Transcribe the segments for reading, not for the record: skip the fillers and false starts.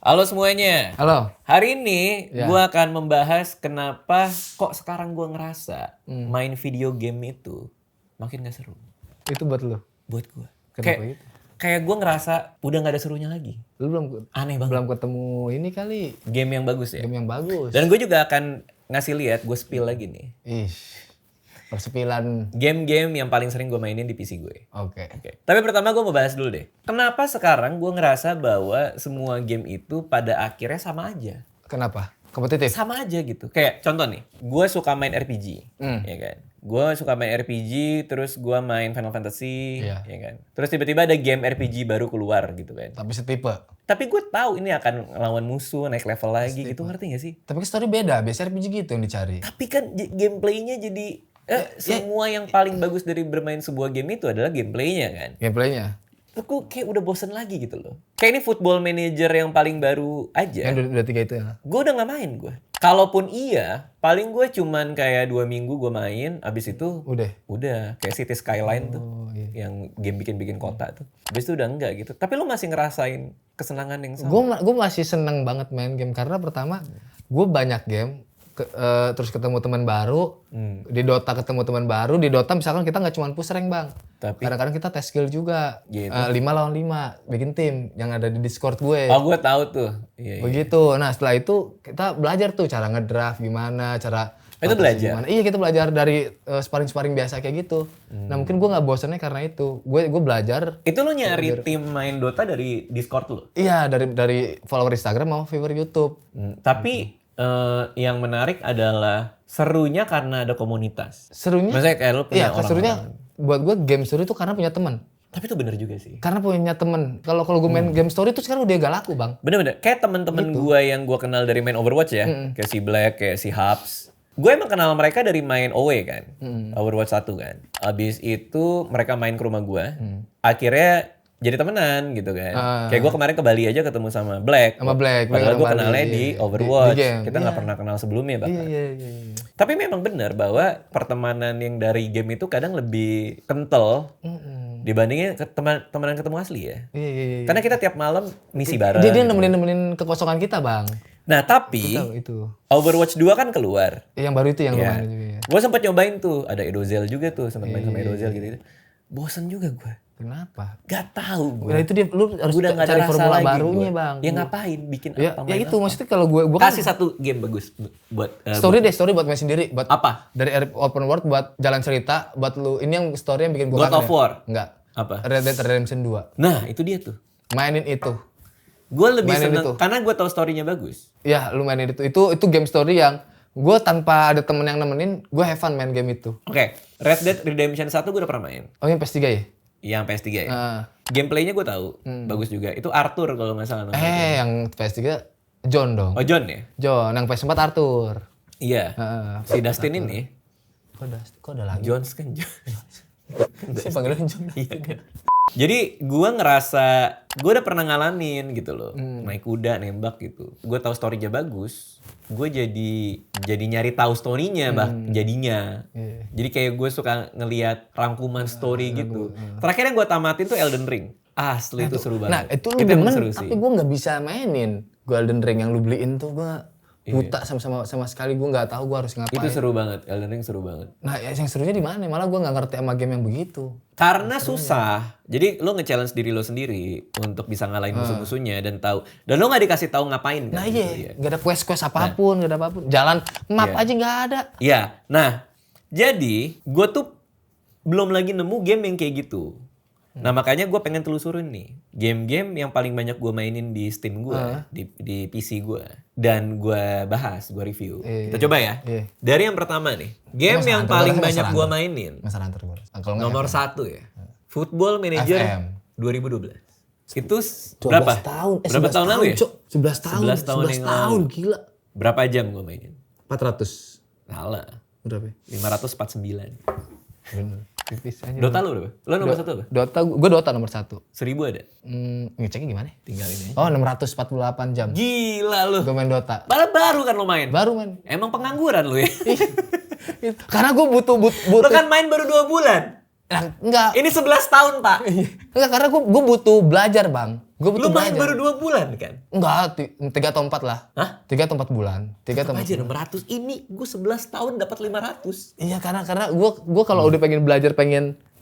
Halo semuanya. Halo. Hari ini Ya. gue akan membahas kenapa kok sekarang gue ngerasa main video game itu makin gak seru Itu buat lu. buat gue. Kenapa gitu? Kayak gue ngerasa udah gak ada serunya lagi. Lu Aneh banget. belum ketemu ini kali Game yang bagus ya. game yang bagus. Dan gue juga akan ngasih lihat, gue spill lagi nih. Persepilan. Game-game yang paling sering gue mainin di PC gue. Oke. Oke. Tapi pertama gue mau bahas dulu deh. Kenapa sekarang gue ngerasa bahwa semua game itu pada akhirnya sama aja. Kenapa? Kompetitif. Sama aja gitu. Kayak contoh nih, gue suka main RPG, ya kan. Gue suka main RPG, terus gue main Final Fantasy, Iya. ya kan. Terus tiba-tiba ada game RPG baru keluar gitu kan. Tapi setipe. Tapi gue tahu ini akan lawan musuh, naik level lagi gitu, ngerti gak sih? Tapi kan story beda. Biasanya RPG gitu yang dicari. Tapi kan gameplaynya jadi semua yang paling bagus dari bermain sebuah game itu adalah gameplaynya kan. Gameplaynya. Aku kayak udah bosen lagi gitu loh. Kayak ini Football Manager yang paling baru aja. Yang udah tiga itu ya. Gue udah gak main gue. Kalaupun iya, paling gue cuman kayak 2 minggu gue main, abis itu Udah. kayak City Skyline tuh, Iya. yang game bikin kota tuh. Abis itu udah enggak gitu. Tapi lu masih ngerasain kesenangan yang sama. Gue masih seneng banget main game karena pertama gue banyak game. Terus ketemu teman baru, di Dota ketemu teman baru, di Dota misalkan kita nggak cuma push rank bang, Tapi kadang-kadang kita tes skill juga, Gitu. 5 lawan 5, bikin tim yang ada di Discord gue, oh gue tahu tuh. Iya. begitu. Nah setelah itu kita belajar tuh cara ngedraft gimana, cara Itu rotasi belajar? gimana. Iya kita belajar dari sparring biasa kayak gitu. Nah mungkin gue nggak bosannya karena itu, gue belajar. Itu lu nyari tim main Dota dari Discord lu? Iya dari follower Instagram sama viewer YouTube. Tapi yang menarik adalah serunya karena ada komunitas. Serunya? Maksudnya kayak lu punya Iya, serunya buat gue game seru itu karena punya teman. Tapi itu bener juga sih. Karena punya temen. Kalau gue main game story tuh sekarang udah gak laku bang. Bener-bener. Kayak temen-temen gue yang gue kenal dari main Overwatch ya. Kayak si Black, kayak si Hubs. Gue emang kenal mereka dari main OW kan. Overwatch 1 kan. Abis itu mereka main ke rumah gue. Akhirnya jadi temenan gitu kan. Kayak gue kemarin ke Bali aja ketemu sama Black. Sama Black. Padahal gue kenalnya di Overwatch. Di game. Kita gak pernah kenal sebelumnya bahkan. Iya. Tapi memang benar bahwa pertemanan yang dari game itu kadang lebih kental dibandingnya temenan ketemu asli ya. Iya. Karena kita tiap malam misi bareng. Dia nemenin kekosongan kita bang. Nah tapi Tahu itu. Overwatch 2 kan keluar. Yang baru itu yang lumayan juga ya. Gue sempat nyobain tuh, ada Edozel juga tuh, sempat main sama Edozel gitu. Bosen juga gue. Kenapa? Gak tahu gue. Nah itu dia lu harus Udah gak ada cari rasa formula lagi barunya gue. bang. Ya ngapain bikin Ya, apa? ya main itu apa? maksudnya kalau gue kan Kasih satu game bagus buat story buat main sendiri. Buat apa? dari open world buat jalan cerita. Buat lu ini yang story yang bikin gue God of War. Enggak. Apa? Red Dead Redemption 2. Nah itu dia tuh. Mainin itu. Gue lebih Mainin seneng itu. karena gue tahu story-nya bagus. Ya lu mainin itu. Itu game story yang gue tanpa ada temen yang nemenin, gue have fun main game itu. Oke, Red Dead Redemption 1 gue udah pernah main. Oh yang PS3 ya? Yang PS3 ya. Ah. Gameplaynya gue tahu, bagus juga. Itu Arthur kalau nggak salah namanya. Yang PS3 John dong. Oh John ya? John, yang PS4 Arthur. Iya. Si Dustin ini, Kok ada lagi? Jones kan John. Saya panggilnya John. Iya kan. Jadi gue ngerasa, gue udah pernah ngalamin gitu loh. Naik kuda, nembak gitu. Gue tahu story-nya bagus. Gue jadi nyari tahu story-nya jadinya. Jadi kayak gue suka ngelihat rangkuman story gitu. Terakhir yang gue tamatin tuh Elden Ring. Asli itu seru banget. Nah itu lu emang demen, seru sih. tapi gue nggak bisa mainin. Golden Ring yang lu beliin tuh gue buta sama sekali, gue nggak tahu gue harus ngapain. Itu seru banget, Elden Ring seru banget. Nah yang serunya di mana? Malah gue nggak ngerti sama game yang begitu. Karena susah. Jadi lo nge-challenge diri lo sendiri untuk bisa ngalahin musuh-musuhnya dan tahu. Dan lo nggak dikasih tahu ngapain kan. Nah iya, nggak ada quest apapun, nggak ada apapun. Jalan map aja nggak ada. Iya. Nah, jadi gue tuh belum lagi nemu game yang kayak gitu. Nah makanya gue pengen telusurin nih game-game yang paling banyak gue mainin di Steam gue, di PC gue, dan gue bahas, gue review. Kita coba ya. Dari yang pertama nih, game yang paling banyak gue mainin, Mas Hunter gue. nomor 1 ya, Football Manager FM. 2012. Itu berapa? Tahun. Berapa tahun lalu ya? 11 tahun. 11 tahun yang lalu. Gila. Berapa jam gue mainin? 400. Salah. Berapa? 549. Bener. Tipis aja. Dota lu berapa? Lo nomor 1 apa? Gue Dota nomor 1. 1000 ada? Ngeceknya gimana? Tinggal ini. Oh 648 jam. Gila lu. Gue main Dota. Padahal baru kan lo main. Baru main. Emang pengangguran lu ya? Karena gue butuh Lo kan main baru 2 bulan. Enggak. Ini 11 tahun, Pak. Enggak, karena gue butuh belajar, Bang. Gue butuh Lu main belajar. baru 2 bulan kan? Enggak, 3 atau 4 lah. Hah? 3 atau 4 bulan. 3 atau 4 Aja 600. Ini gue 11 tahun dapat 500. Iya karena gue kalau udah pengen belajar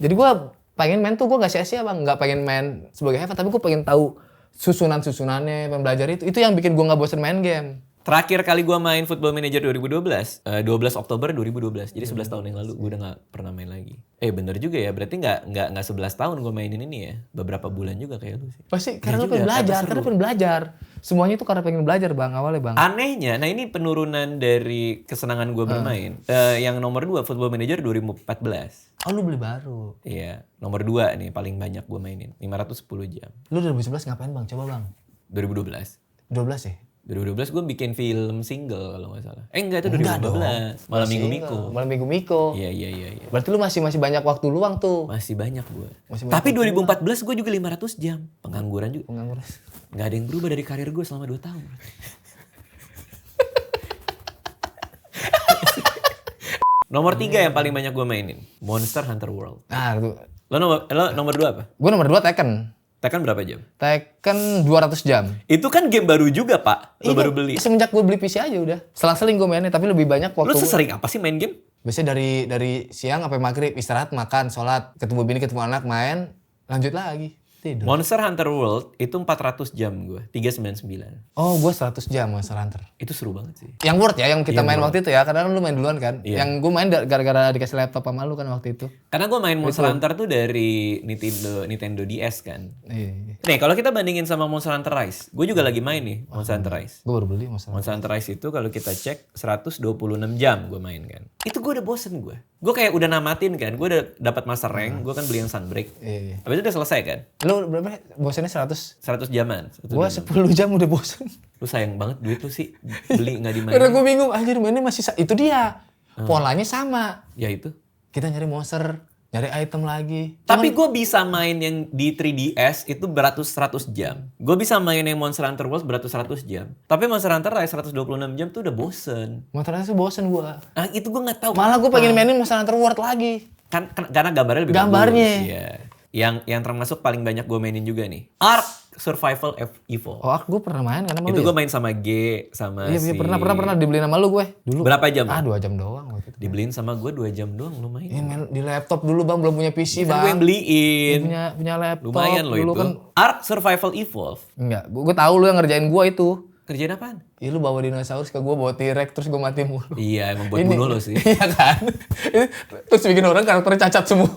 jadi gue pengen main tuh gue gak sia-sia bang, nggak pengen main sebagai have fun, tapi gue pengen tahu susunannya pembelajar itu yang bikin gue nggak bosen main game. Terakhir kali gue main Football Manager 2012, 12 Oktober 2012. Jadi 11 tahun yang lalu gue udah gak pernah main lagi. Bener juga ya, berarti nggak 11 tahun gue mainin ini ya. Beberapa bulan juga kayak lu sih. Pasti karena Ya lu pengen juga, belajar, seru. karena pengen belajar. Semuanya itu karena pengen belajar bang, awalnya bang. Anehnya, nah ini penurunan dari kesenangan gue bermain. Yang nomor 2 Football Manager 2014. Oh lu beli baru. Iya, nomor 2 nih paling banyak gue mainin. 510 jam. Lu 2011 ngapain bang? Coba bang. 2012. 12 ya? 2012 gue bikin film single kalau nggak salah. Enggak, itu Enggak 2015. Malam Minggu Miko. Malam Minggu Miko. Iya. Berarti lu masih banyak waktu luang tuh. Masih banyak gue. Masih banyak Tapi 2014 gue juga 500 jam. Pengangguran juga. Pengangguran. Nggak ada yang berubah dari karir gue selama 2 tahun. Nomor 3 yang paling banyak gue mainin. Monster Hunter World. Nah, itu. Lo nomor 2 apa? Gue nomor 2 Tekken. Tekken berapa jam? Tekken 200 jam. Itu kan game baru juga, Pak. Lo baru beli. Semenjak gue beli PC aja udah. Selang-seling gue mainnya, tapi lebih banyak Lo waktu. sesering apa sih main game? Biasanya dari siang sampai maghrib, istirahat, makan, sholat, ketemu bini, ketemu anak, main, lanjut lagi. Tidur. Monster Hunter World itu 400 jam gue. 399. Oh, gue 100 jam Monster Hunter. Itu seru banget sih. Yang worth ya, yang kita main waktu itu ya. Karena kan lu main duluan kan. Iya. Yang gue main gara-gara dikasih laptop sama lu kan waktu itu. Karena gue main Monster Hunter tuh dari Nintendo DS kan. Iya. Nih, kalau kita bandingin sama Monster Hunter Rise, gue juga lagi main nih Monster Hunter Rise. Gue baru beli Monster Hunter. Monster Hunter Rise itu kalau kita cek 126 jam gue main kan. Itu gue udah bosen gue. Gue kayak udah namatin kan. Gue udah dapat master rank. Gue kan beli yang Sunbreak. Iya. Habis itu udah selesai kan. Lu berapa? Bosannya 100? 100 jaman. Gue 10 jam udah bosan. Lu sayang banget duit lu sih. Beli nggak dimainin. Karena gue bingung, anjir mainnya masih itu dia. Polanya sama. Ya itu. Kita nyari monster, nyari item lagi. Tapi gue bisa main yang di 3DS itu beratus-ratus jam. Gue bisa main yang Monster Hunter World beratus-ratus jam. Tapi Monster Hunter Rise 126 jam tuh udah bosen. Monster Hunter bosen gue. Nah itu gue gak tahu. Malah gue pengen mainin Monster Hunter World lagi. Karena gambarnya lebih Gambarnya. bagus. Iya. Yang termasuk paling banyak gue mainin juga nih. Ark Survival Evolved. Oh, gue pernah main kan sama Itu lu gue ya? main sama G, sama Iya, si... pernah dibeliin sama lu gue. Dulu. Berapa jam? 2 jam doang waktu itu. Dibeliin sama gue 2 jam doang lu main. Iya main di laptop dulu bang, belum punya PC Kan gue bang. yang beliin. Punya laptop. Lumayan loh dulu itu. Kan, Ark Survival Evolved. enggak, gue tahu lu yang ngerjain gue itu. Kerjain apaan? Iya lu bawa dinosaurus ke gue, bawa T-Rex terus gue mati mulu. Iya emang buat bunuh lo sih. Iya kan? Terus bikin orang karakternya cacat semua.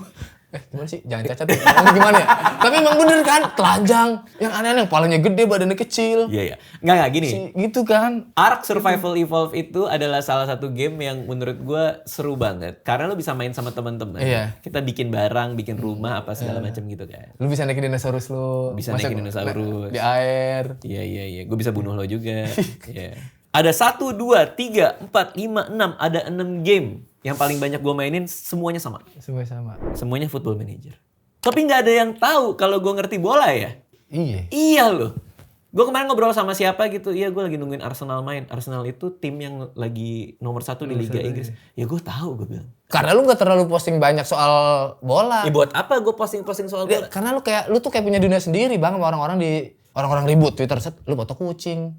Gimana sih? Jangan cacat ya. Gimana ya? Tapi emang bener kan? Telanjang. Yang aneh-aneh, kepalanya gede, badannya kecil. Iya. Nggak gini. Gitu kan? Ark Survival Evolved itu adalah salah satu game yang menurut gue seru banget. Karena lo bisa main sama teman-teman. Iya. Kita bikin barang, bikin rumah, apa segala macam gitu kan. Lu bisa naikin dinosaurus lu. Bisa naikin dinosaurus. Di air. Iya. Gue bisa bunuh lo juga. Iya. Ada 1, 2, 3, 4, 5, 6. Ada 6 game. Yang paling banyak gue mainin semuanya sama. Semua sama. Semuanya Football Manager. Tapi nggak ada yang tahu kalau gue ngerti bola ya. Iya. Iya loh. Gue kemarin ngobrol sama siapa gitu. Iya gue lagi nungguin Arsenal main. Arsenal itu tim yang lagi nomor 1 di Liga Inggris. Ya gue tahu gue bilang. Karena lu gak terlalu posting banyak soal bola. Ya buat apa gue posting-posting soal bola? Karena lu tuh kayak punya dunia sendiri bang sama orang-orang ribut Twitter set, lu foto kucing.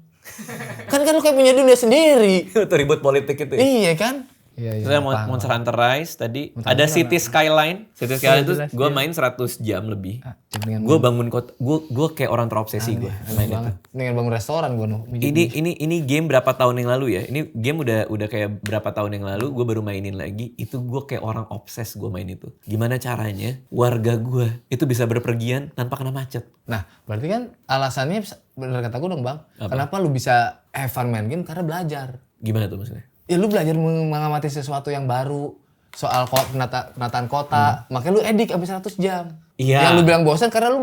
kan lu kayak punya dunia sendiri. Itu ribut politik itu ya. Iya kan? Terus ada Monster Hunter Rise tadi. Ada City Skyline. City Skyline itu gue main 100 jam lebih. Gue bangun kota. Gue kayak orang terobsesi gue main itu. Dengan bangun restoran gue no. Ini game berapa tahun yang lalu ya? Ini game udah kayak berapa tahun yang lalu gue baru mainin lagi. Itu gue kayak orang obses gue main itu. Gimana caranya warga gue itu bisa berpergian tanpa kena macet? Nah, berarti kan alasannya bener kata gue dong bang. Kenapa lu bisa have fun main game? Karena belajar. Gimana tuh maksudnya? Ya lu belajar mengamati sesuatu yang baru. Soal penataan kota. Makanya lu edik abis 100 jam. Iya. Yang lu bilang bosan karena lu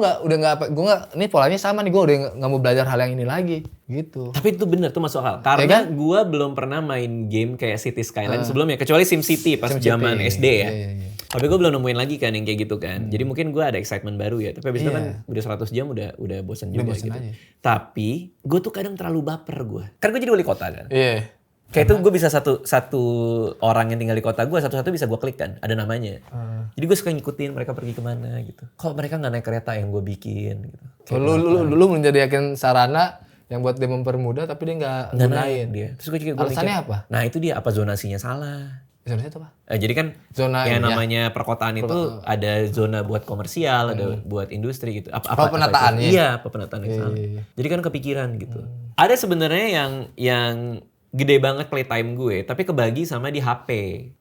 ini polanya sama nih, gue udah nggak mau belajar hal yang ini lagi. Gitu. Tapi itu bener tuh masuk akal. Karena gue belum pernah main game kayak City Skyline sebelumnya. Kecuali SimCity pas zaman SD ya. Iya. Tapi gue belum nemuin lagi kan yang kayak gitu kan. Jadi mungkin gue ada excitement baru ya. Tapi abis itu kan udah 100 jam udah bosan juga bosen gitu. aja. Tapi gue tuh kadang terlalu baper gue. Kan gue jadi wali kota kan. Iya. Kayak itu gue bisa satu orang yang tinggal di kota gue, satu-satu bisa gue klik kan, ada namanya. Jadi gue suka ngikutin mereka pergi kemana gitu. Kok mereka nggak naik kereta yang gue bikin gitu. Lu menjadikan sarana yang buat dia mempermudah tapi dia nggak gunain dia. Terus gue alasannya apa? Nah itu dia, apa zonasinya salah. Zonasi itu apa? Jadi kan Zona yang namanya perkotaan itu ada zona buat komersial, ada buat industri gitu. Penataannya? Iya, penataan yang salah. Jadi kan kepikiran gitu. Ada sebenarnya yang gede banget playtime gue, tapi kebagi sama di HP.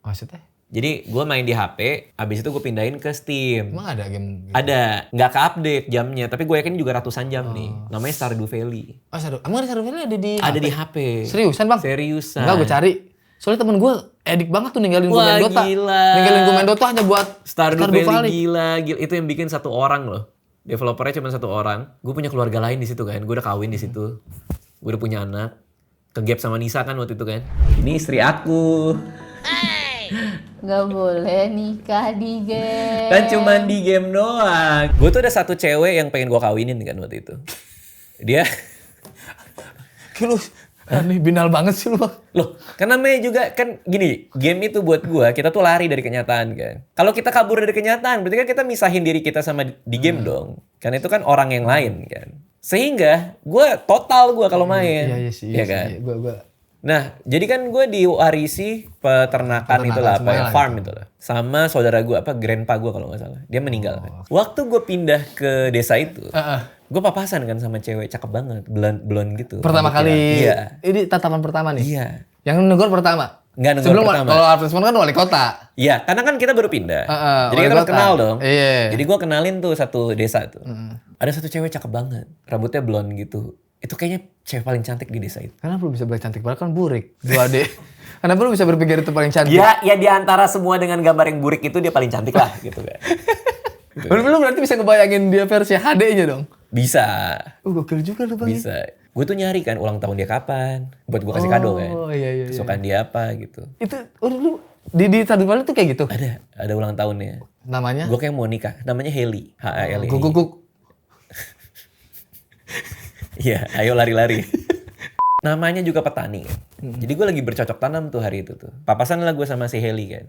Maksudnya? Jadi gue main di HP, abis itu gue pindahin ke Steam. Emang ada game gitu? Ada, nggak ke-update jamnya, tapi gue yakin juga ratusan jam nih. Namanya Stardew Valley. Oh, emang ada Stardew Valley ada di Ada HP? di HP. Seriusan bang? Seriusan. Enggak, gue cari. Soalnya temen gue edik banget tuh ninggalin gue Wah, main Dota. gila. Ninggalin gue main Dota hanya buat Stardew Valley gila. Itu yang bikin satu orang loh. Developernya cuma satu orang. Gue punya keluarga lain di situ kan. Gue udah kawin di situ. Gue udah punya anak. Kegap sama Nisa kan waktu itu kan. Ini istri aku. Gak boleh nikah di game. Kan cuma di game doang. Gue tuh ada satu cewek yang pengen gue kawinin kan waktu itu. Dia Kayak lu aneh binal banget sih lu bang. loh, kan namanya juga kan gini, game itu buat gue, kita tuh lari dari kenyataan kan. Kalau kita kabur dari kenyataan, berarti kan kita misahin diri kita sama di game dong. Karena itu kan orang yang lain kan. Sehingga gue total kalau main. Iya sih. Iya kan? Iya, gua. Nah, jadi kan gue diwarisi peternakan itulah, farm itulah. Sama saudara gue, grandpa gue kalau nggak salah. Dia meninggal kan. Waktu gue pindah ke desa itu, gue papasan kan sama cewek cakep banget, blonde gitu. Pertama kali. Iya. Ini tatapan pertama nih. Iya. Yang negor pertama. Nggak negor Sebelum pertama. kalau advertisement kan wali kota. Iya, karena kan kita baru pindah. Jadi wali kita harus kota. kenal dong. Iya. Jadi gue kenalin tuh satu desa tuh. Ada satu cewek cakep banget, rambutnya blonde gitu. Itu kayaknya cewek paling cantik di desa itu. Kenapa lu bisa bilang cantik? Padahal kan burik. 2D. Kenapa lu bisa berpikir itu paling cantik? Ya di antara semua dengan gambar yang burik itu dia paling cantik lah gitu kan. Lu berarti bisa ngebayangin dia versi HD-nya dong? Bisa. Gokil juga lu bang. Bisa. Gue tuh nyari kan ulang tahun dia kapan, buat gue kasih kado kan. Oh iya. Kesukaan dia apa gitu. Itu lu di Stardew Valley tuh kayak gitu? Ada ulang tahunnya. Namanya? Gue kayak mau nikah. Namanya Heli. H-A-L-E. Guguk. Iya, ayo lari-lari. Namanya juga petani kan. Jadi gue lagi bercocok tanam tuh hari itu tuh. Papasan lah gue sama si Heli kan.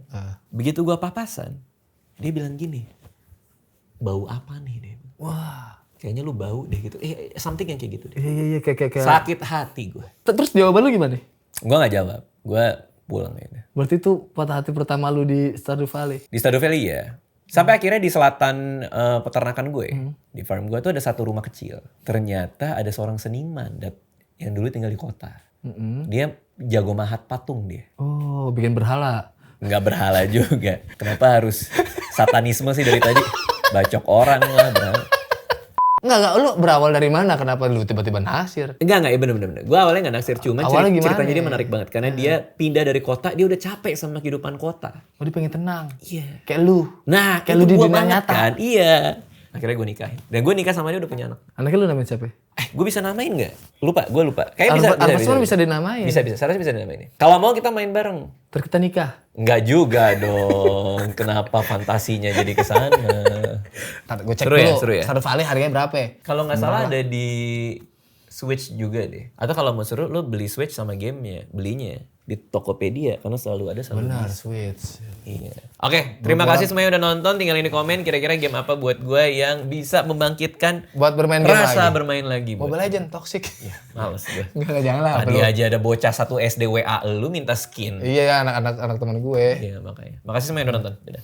Begitu gue papasan, dia bilang gini, bau apa nih dia? Wah. Kayaknya lu bau deh gitu. Something yang kayak gitu deh. Iya kayak. Sakit hati gue. Terus jawaban lu gimana? Gue gak jawab. Gue pulang ya. Berarti itu patah hati pertama lu di Stardew Valley? Di Stardew Valley ya. Sampai akhirnya di selatan peternakan gue, di farm gue tuh ada satu rumah kecil. Ternyata ada seorang seniman yang dulu tinggal di kota. Dia jago mahat patung dia. Oh, bikin berhala. Nggak berhala juga. Kenapa harus satanisme sih dari tadi? Bacok orang lah, berhala. Enggak, lu berawal dari mana? Kenapa lu tiba-tiba naksir? Enggak, ya bener. Gue awalnya nggak naksir, cuma Awalnya ceritanya gimana? dia menarik banget. Karena dia pindah dari kota, dia udah capek sama kehidupan kota. Oh, dia pengen tenang. Iya. Kayak lu. Nah, Kayak lu di gua dunia banget nyata. kan? Iya. Akhirnya gue nikahin. Dan gue nikah sama dia udah punya anak. Anaknya lu namanya siapa? Gue bisa namain nggak? Gue lupa. Kayaknya bisa dinamain. Bisa. Seharusnya bisa dinamain. Kalau mau kita main bareng. Terus kita nikah. Enggak juga dong. Kenapa fantasinya jadi ke sana? Gue cek Seru ya, dulu. seru ya. Stardew Valley harganya berapa? Kalau nggak salah ada di Switch juga deh. Atau kalau mau seru, lo beli Switch sama gamenya, belinya di Tokopedia karena selalu ada sama. Benar, Switch. Iya. Oke, terima kasih semuanya udah nonton. Tinggalin di komen kira-kira game apa buat gue yang bisa membangkitkan Buat bermain game rasa lagi. bermain lagi. Mobile Legends toxic. Males gue. Enggak, jangan lah. Tadi aja ada bocah satu SD WA lu minta skin. Iya, anak-anak teman gue. Iya makanya. Makasih semuanya udah nonton. Dadah.